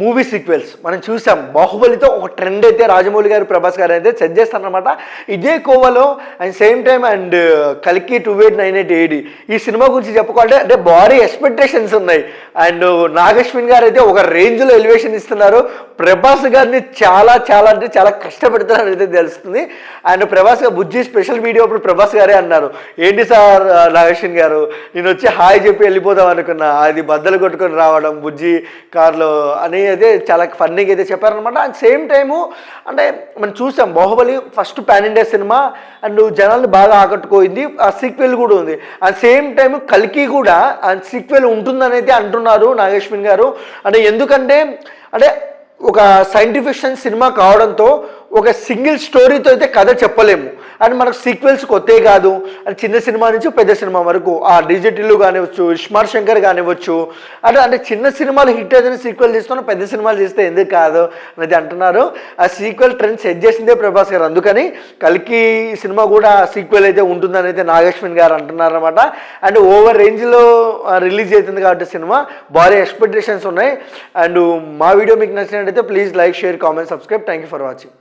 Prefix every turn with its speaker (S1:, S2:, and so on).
S1: Movie sequels మనం చూసాం. బాహుబలితో ఒక ట్రెండ్ అయితే రాజమౌళి గారు, ప్రభాస్ గారు అయితే సెట్ చేస్తారనమాట. ఇదే కోవలో అండ్ సేమ్ టైం అండ్ కల్కి 2898 AD ఈ సినిమా గురించి చెప్పుకోవాలంటే అంటే భారీ ఎక్స్పెక్టేషన్స్ ఉన్నాయి. అండ్ నాగశ్విన్ గారు అయితే ఒక రేంజ్లో ఎలివేషన్ ఇస్తున్నారు. ప్రభాస్ గారిని చాలా చాలా అంటే చాలా కష్టపెడుతున్నారు అయితే తెలుస్తుంది. అండ్ ప్రభాస్ గారు బుజ్జి స్పెషల్ వీడియో అప్పుడు ప్రభాస్ గారే అన్నారు, ఏంటి సార్ నాగశ్విన్ గారు నేను వచ్చి హాయ్ చెప్పి వెళ్ళిపోదాం అనుకున్నా, అది బద్దలు కొట్టుకొని రావడం బుజ్జి కార్లో అని అయితే చాలా ఫన్నీగా అయితే చెప్పారనమాట. అండ్ సేమ్ టైము అంటే మనం చూసాం Baahubali first pan India cinema and జనాల్ని బాగా ఆకట్టుకోయింది. ఆ సీక్వెల్ కూడా ఉంది. అండ్ సేమ్ టైం కల్కి కూడా ఆ సీక్వెల్ ఉంటుందని అయితే అంటున్నారు నాగేశ్వన్ గారు. అంటే ఎందుకంటే అంటే ఒక సైన్స్ ఫిక్షన్ సినిమా కావడంతో ఒక సింగిల్ స్టోరీతో అయితే కథ చెప్పలేము. అండ్ మనకు సీక్వెల్స్ కొత్తే కాదు, అది చిన్న సినిమా నుంచి పెద్ద సినిమా వరకు ఆ డిజిటల్ కానివ్వచ్చు, ఇస్మార్ట్ శంకర్ కానివ్వచ్చు, అంటే చిన్న సినిమాలు హిట్ అయితే సీక్వెల్ తీసుకుని పెద్ద సినిమాలు చేస్తే ఎందుకు కాదు అనేది అంటున్నారు. ఆ సీక్వెల్ ట్రెండ్ సెట్ చేసిందే ప్రభాస్ గారు, అందుకని కల్కి సినిమా కూడా సీక్వెల్ అయితే ఉంటుందని అయితే నాగశ్విన్ గారు అంటున్నారు అనమాట. అండ్ ఓవర్ రేంజ్లో రిలీజ్ అవుతుంది కాబట్టి సినిమా భారీ ఎక్స్పెక్టేషన్స్ ఉన్నాయి. అండ్ మా వీడియో మీకు నచ్చినట్టయితే please like, share, comment, subscribe. Thank you for watching.